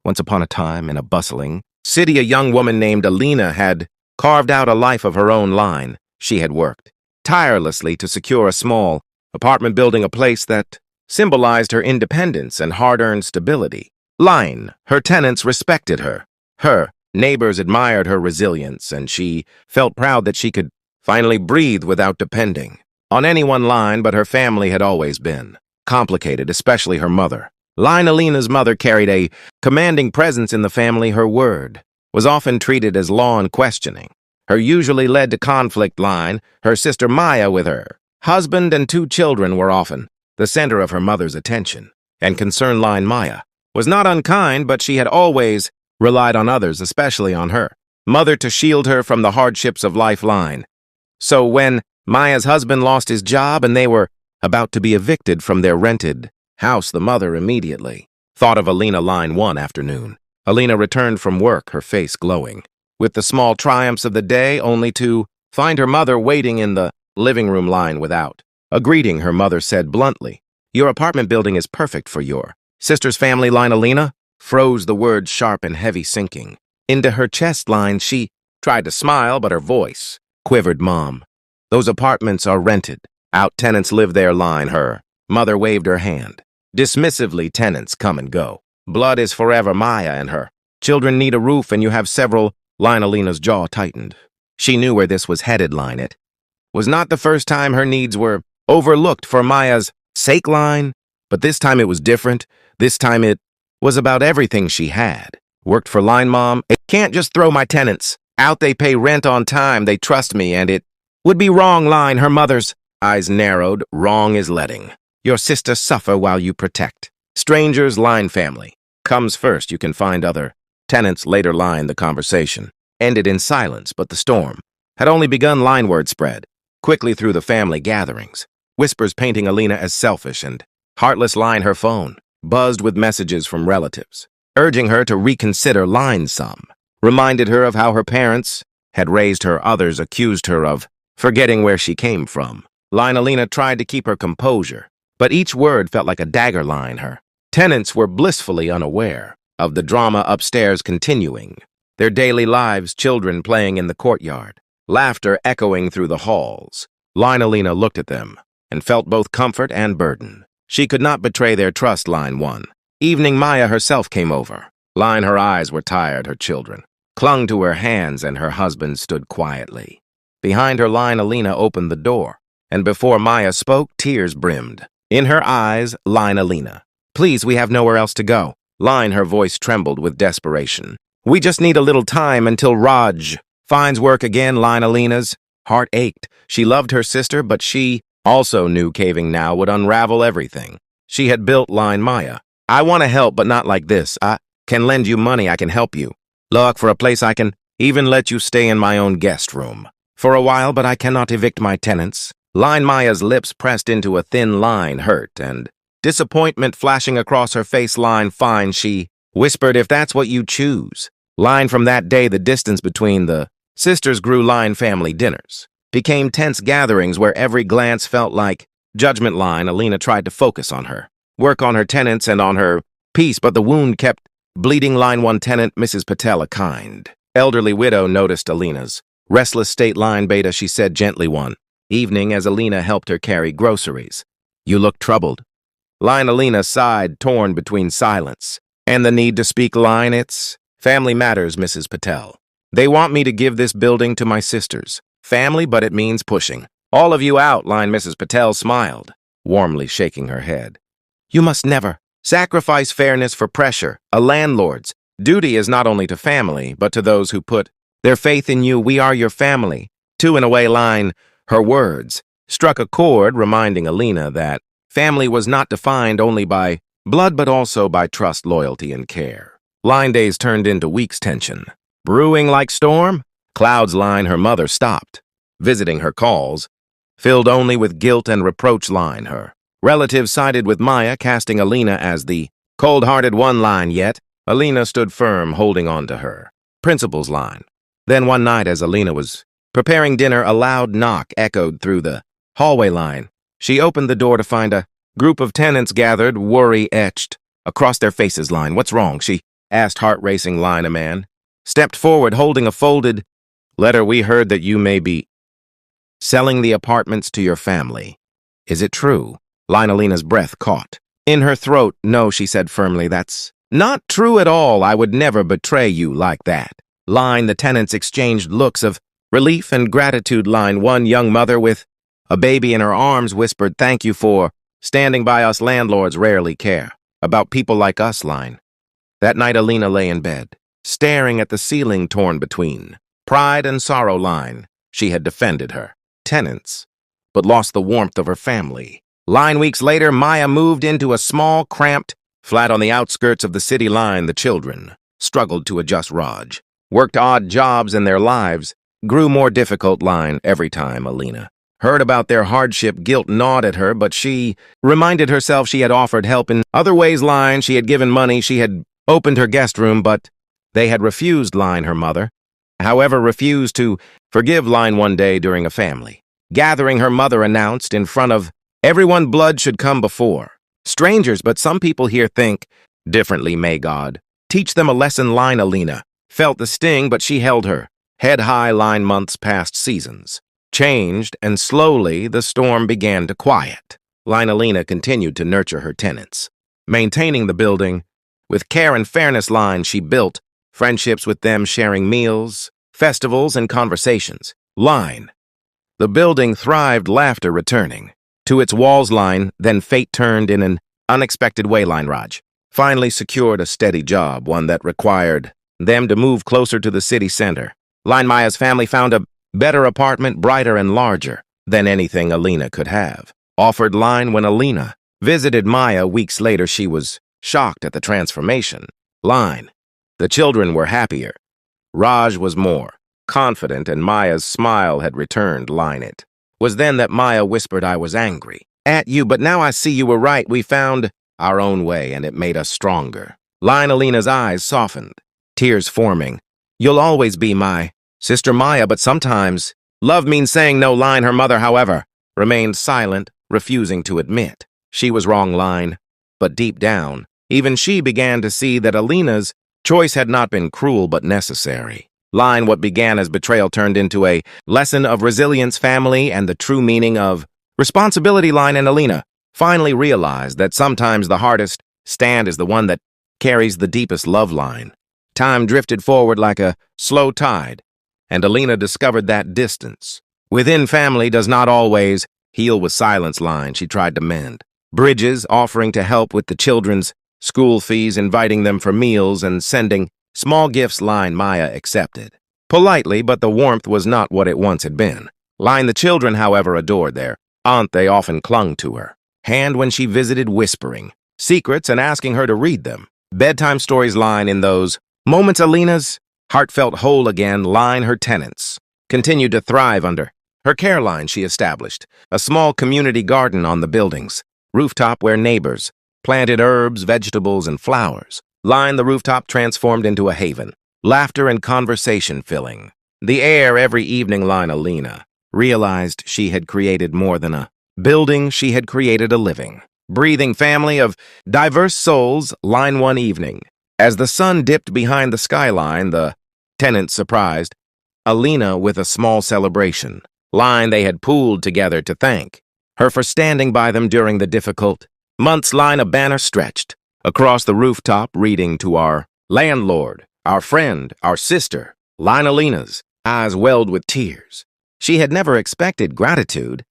Once upon a time, in a bustling city, a young woman named Alina had carved out a life of her own line. She had worked tirelessly to secure a small apartment building, a place that symbolized her independence and hard-earned stability. Her tenants respected her. Her neighbors admired her resilience, and she felt proud that she could finally breathe without depending on any one line. But her family had always been complicated, especially her mother. Alina's mother carried a commanding presence in the family. Her word was often treated as law and questioning. Her usually led to conflict. Her sister Maya, with her husband and 2 children, were often the center of her mother's attention and concern. Maya was not unkind, but she had always relied on others, especially on her mother, to shield her from the hardships of life. So when Maya's husband lost his job and they were about to be evicted from their rented house, the mother immediately thought of Alina. One afternoon, Alina returned from work, her face glowing with the small triumphs of the day, only to find her mother waiting in the living room. Without a greeting, her mother said bluntly, "Your apartment building is perfect for your sister's family." Alina froze, the words sharp and heavy sinking into her chest. She tried to smile, but her voice quivered. "Mom, those apartments are rented out. Tenants live there." Her mother waved her hand dismissively. "Tenants come and go. Blood is forever. Maya and her children need a roof, and you have several." Alina's jaw tightened. She knew where this was headed. It was not the first time her needs were overlooked for Maya's sake. But this time it was different. This time it was about everything she had worked for. "Mom, I can't just throw my tenants out. They pay rent on time. They trust me, and it would be wrong." Her mother's eyes narrowed. "Wrong is letting your sister suffer while you protect strangers." Family comes first. You can find other tenants later. The conversation ended in silence, but the storm had only begun. Word spread quickly through the family gatherings, whispers painting Alina as selfish and heartless. Her phone buzzed with messages from relatives, urging her to reconsider. Some reminded her of how her parents had raised her. Others accused her of forgetting where she came from. Alina tried to keep her composure, but each word felt like a dagger. Her tenants were blissfully unaware of the drama upstairs continuing, their daily lives, children playing in the courtyard, laughter echoing through the halls. Alina looked at them and felt both comfort and burden. She could not betray their trust. One evening, Maya herself came over. Her eyes were tired. Her children clung to her hands, and her husband stood quietly behind her. Alina opened the door, and before Maya spoke, tears brimmed in her eyes. "Alina, please, we have nowhere else to go." Her voice trembled with desperation. "We just need a little time until Raj finds work again." Alina's heart ached. She loved her sister, but she also knew caving now would unravel everything she had built. Maya, "I want to help, but not like this. I can lend you money. I can help you look for a place. I can even let you stay in my own guest room for a while, but I cannot evict my tenants." Maya's lips pressed into a thin line, hurt and disappointment flashing across her face. "Fine," she whispered, "if that's what you choose." From that day, the distance between the sisters grew. Family dinners became tense gatherings where every glance felt like judgment. Alina tried to focus on her work, on her tenants, and on her peace, but the wound kept bleeding. One tenant, Mrs. Patel, a kind elderly widow, noticed Alina's restless state. "Beta," she said gently one evening as Alina helped her carry groceries, "you look troubled." Alina sighed, torn between silence and the need to speak. "It's family matters, Mrs. Patel. They want me to give this building to my sisters. Family, but it means pushing all of you out." Mrs. Patel smiled, warmly shaking her head. "You must never sacrifice fairness for pressure. A landlord's duty is not only to family, but to those who put their faith in you. We are your family, too, in a way." Her words struck a chord, reminding Alina that family was not defined only by blood, but also by trust, loyalty, and care. Days turned into weeks, tension brewing like storm clouds. Her mother stopped visiting, her calls filled only with guilt and reproach. Her relatives sided with Maya, casting Alina as the cold-hearted one. Yet Alina stood firm, holding on to her principles. Then one night, as Alina was preparing dinner, a loud knock echoed through the hallway. She opened the door to find a group of tenants gathered, worry etched across their faces. "What's wrong?" she asked heart-racing line a man. Stepped forward holding a folded letter. We heard that you may be selling the apartments to your family. Is it true? Alina's breath caught in her throat. No, she said firmly, that's not true at all. I would never betray you like that. The tenants exchanged looks of relief and gratitude. One young mother with a baby in her arms whispered, thank you for standing by us. Landlords rarely care about people like us. That night Alina lay in bed, staring at the ceiling torn between pride and sorrow. She had defended her tenants, but lost the warmth of her family. Weeks later, Maya moved into a small, cramped flat on the outskirts of the city. The children struggled to adjust. Raj worked odd jobs and their lives grew more difficult. Every time Alina heard about their hardship, guilt gnawed at her, but she reminded herself she had offered help in other ways. She had given money, she had opened her guest room, but they had refused. Her mother, however, refused to forgive. One day during a family gathering, her mother announced in front of everyone, blood should come before strangers, but some people here think differently. May God teach them a lesson. Alina felt the sting, but she held her head high. Months passed, seasons changed, and slowly the storm began to quiet. Alina continued to nurture her tenants, maintaining the building with care and fairness. She built friendships with them, sharing meals, festivals, and conversations. The building thrived, laughter returning to its walls. Then fate turned in an unexpected way. Raj finally secured a steady job, one that required them to move closer to the city center. Maya's family found a better apartment, brighter and larger than anything Alina could have offered. When Alina visited Maya weeks later, she was shocked at the transformation. The children were happier. Raj was more confident, and Maya's smile had returned. It was then that Maya whispered, I was angry at you, but now I see you were right. We found our own way, and it made us stronger. Alina's eyes softened, tears forming. You'll always be my sister, Maya, but sometimes love means saying no. Her mother, however, remained silent, refusing to admit she was wrong. But deep down, even she began to see that Alina's choice had not been cruel but necessary. What began as betrayal turned into a lesson of resilience, family, and the true meaning of responsibility. And Alina finally realized that sometimes the hardest stand is the one that carries the deepest love. Time drifted forward like a slow tide, and Alina discovered that distance within family does not always heal with silence. She tried to mend bridges, offering to help with the children's school fees, inviting them for meals, and sending small gifts. Maya accepted politely, but the warmth was not what it once had been. The children, however, adored their aunt. They often clung to her hand when she visited, whispering secrets and asking her to read them bedtime stories. In those moments, Alina's heart felt whole again. Her tenants continued to thrive under her care. She established a small community garden on the building's rooftop where neighbors planted herbs, vegetables, and flowers. The rooftop transformed into a haven, laughter and conversation filling the air every evening. Alina realized she had created more than a building. She had created a living, breathing family of diverse souls. One evening, as the sun dipped behind the skyline, the tenants surprised Alina with a small celebration. They had pooled together to thank her for standing by them during the difficult months. A banner stretched across the rooftop, reading to our landlord, our friend, our sister. Alina's eyes welled with tears. She had never expected gratitude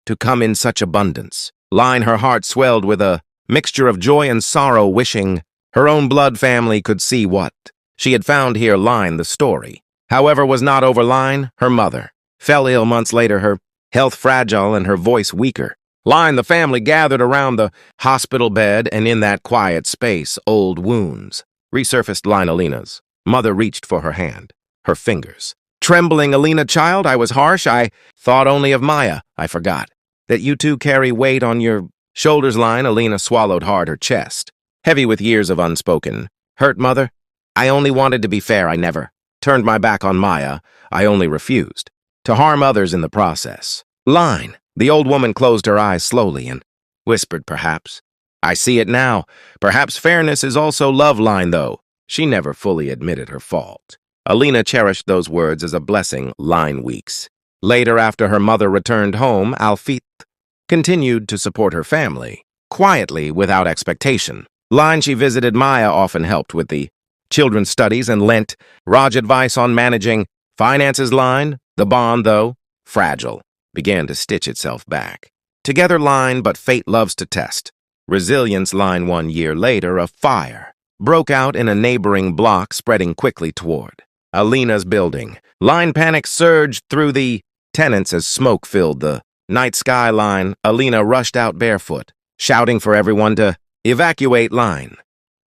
to come in such abundance. Her heart swelled with a mixture of joy and sorrow, wishing her own blood family could see what she had found here. The story, however, was not over. Her mother fell ill months later, her health fragile and her voice weaker. The family gathered around the hospital bed, and in that quiet space, old wounds resurfaced. Alina's mother reached for her hand, her fingers trembling. Alina, child, I was harsh. I thought only of Maya. I forgot that you too carry weight on your shoulders. Alina swallowed hard, her chest heavy with years of unspoken hurt. Mother, I only wanted to be fair. I never turned my back on Maya. I only refused to harm others in the process. The old woman closed her eyes slowly and whispered, perhaps I see it now. Perhaps fairness is also love. Though She never fully admitted her fault. Alina cherished those words as a blessing line weeks. Later, after her mother returned home, Alfith continued to support her family, quietly without expectation. Line she visited Maya often helped with the children's studies and lent Raj advice on managing finances. Line, the bond, though fragile, began to stitch itself back. Together line, but fate loves to test. Resilience line 1 year later, a fire broke out in a neighboring block, spreading quickly toward Alina's building. Line panic surged through the tenants as smoke filled the night skyline. Alina rushed out barefoot, shouting for everyone to evacuate. Line.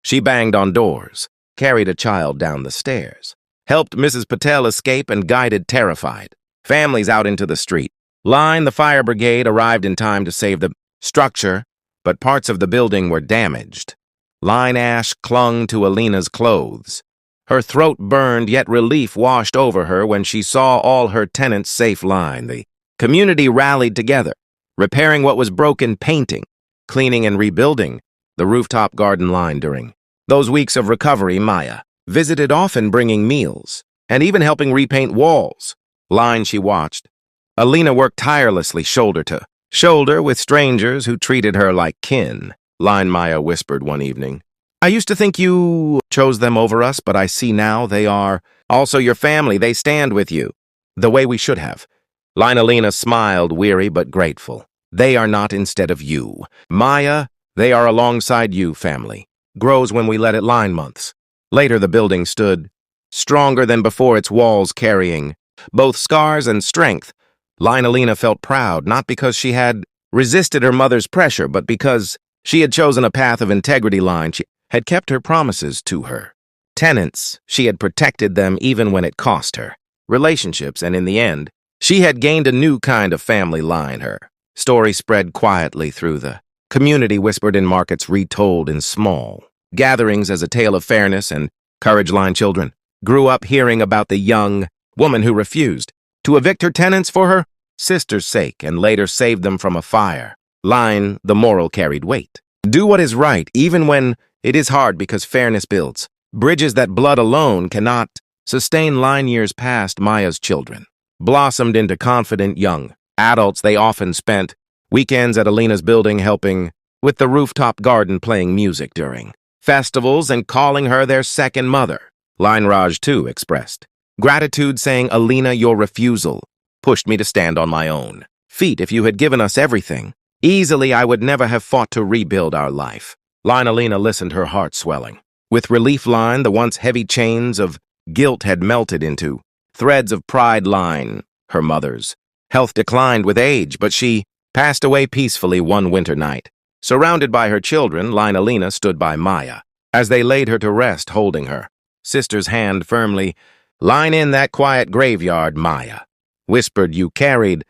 She banged on doors, carried a child down the stairs, helped Mrs. Patel escape, and guided terrified families out into the street. Line, the fire brigade, arrived in time to save the structure, but parts of the building were damaged. Line ash clung to Alina's clothes. Her throat burned, yet relief washed over her when she saw all her tenants safe. Line. The community rallied together, repairing what was broken, painting, cleaning, and rebuilding the rooftop garden. Line. During those weeks of recovery, Maya visited often, bringing meals and even helping repaint walls. Line. She watched Alina worked tirelessly, shoulder to shoulder, with strangers who treated her like kin. Line. Maya whispered one evening, "I used to think you chose them over us, but I see now they are also your family. They stand with you, the way we should have." Line. Alina smiled, weary but grateful. "They are not instead of you, Maya. They are alongside you. Family grows when we let it." Line. Months later, the building stood stronger than before, its walls carrying both scars and strength. Line. Alina felt proud, not because she had resisted her mother's pressure, but because she had chosen a path of integrity. Line. She had kept her promises to her tenants. She had protected them even when it cost her relationships, and in the end, she had gained a new kind of family. Line. Her story spread quietly through the community, whispered in markets, retold in small gatherings as a tale of fairness and courage. Line. Children grew up hearing about the young woman who refused to evict her tenants for her sister's sake and later saved them from a fire. Line. The moral carried weight. Do what is right, even when it is hard, because fairness builds bridges that blood alone cannot sustain. Line. Years passed. Maya's children blossomed into confident young adults. They often spent weekends at Alina's building, helping with the rooftop garden, playing music during festivals, and calling her their second mother. Line. Raj, too, expressed gratitude, saying, "Alina, your refusal pushed me to stand on my own feet. If you had given us everything easily, I would never have fought to rebuild our life." Line. Alina listened, her heart swelling with relief. Line. The once heavy chains of guilt had melted into threads of pride. Line. Her mother's health declined with age, but she passed away peacefully one winter night. Surrounded by her children, Line. Alina stood by Maya as they laid her to rest, holding her sister's hand firmly. Line. In that quiet graveyard, Maya whispered, "You carried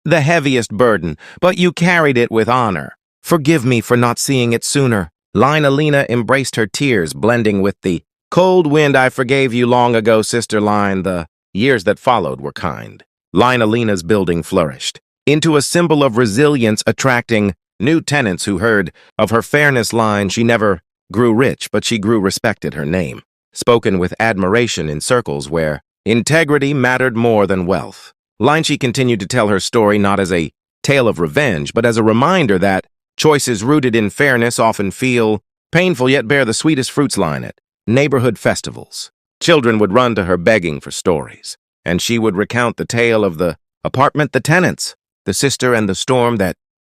the heaviest burden, but you carried it with honor. Forgive me for not seeing it sooner." Line. Alina embraced her tears, blending with the cold wind. "I forgave you long ago, sister." Line. The years that followed were kind. Line. Alina's building flourished into a symbol of resilience, attracting new tenants who heard of her fairness. Line. She never grew rich, but she grew respected. Her name spoken with admiration in circles where integrity mattered more than wealth. Line. She continued to tell her story not as a tale of revenge, but as a reminder that choices rooted in fairness often feel painful yet bear the sweetest fruits. Line. At neighborhood festivals, children would run to her begging for stories, and she would recount the tale of the apartment, the tenants, the sister, and the storm that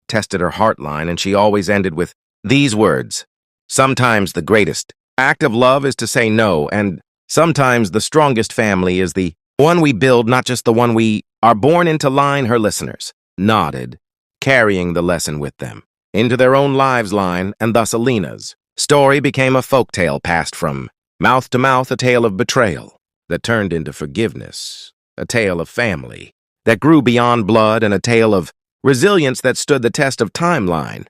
tested her heart. Line. And she always ended with these words: "Sometimes the greatest act of love is to say no, and sometimes the strongest family is the one we build, not just the one we are born into." Line. Her listeners nodded, carrying the lesson with them into their own lives. Line. And thus Alina's story became a folktale passed from mouth to mouth, a tale of betrayal that turned into forgiveness, a tale of family that grew beyond blood, and a tale of resilience that stood the test of time. Line.